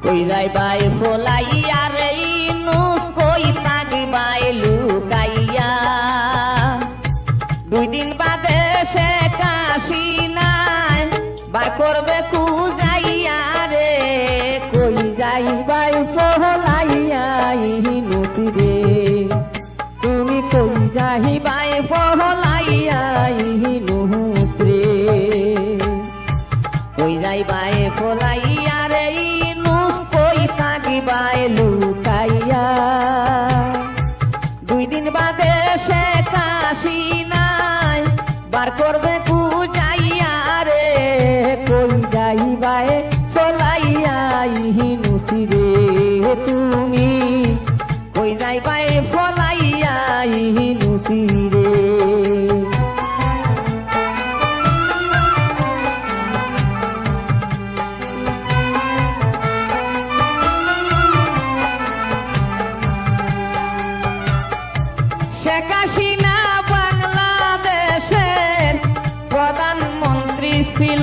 কই যাইবাই ফলাইয়া রে ইনুস কই থাকিবাই লুকাইয়া দুই দিন বাদে সে কাশি নাই বার করবে কুজাইয়া রে কই যাইবাই ফলাইয়া ইনুস রে তুমি কই যাইবাই ফলাইয়া ইনুস রে কই যাইবাই ফলাইয়া রে ইনুস কই থাকিবাই লুকাইয়া দুই দিন বাদে সে কাশি নাই বার করবে কুজাইয়া রে কই যাইবাই ফলাইয়া ইনুস রে তুমি কই যাইবাই ফলাইয়া ইনুস রে শেখ হাসিনা বাংলাদেশের প্রধানমন্ত্রী ছিল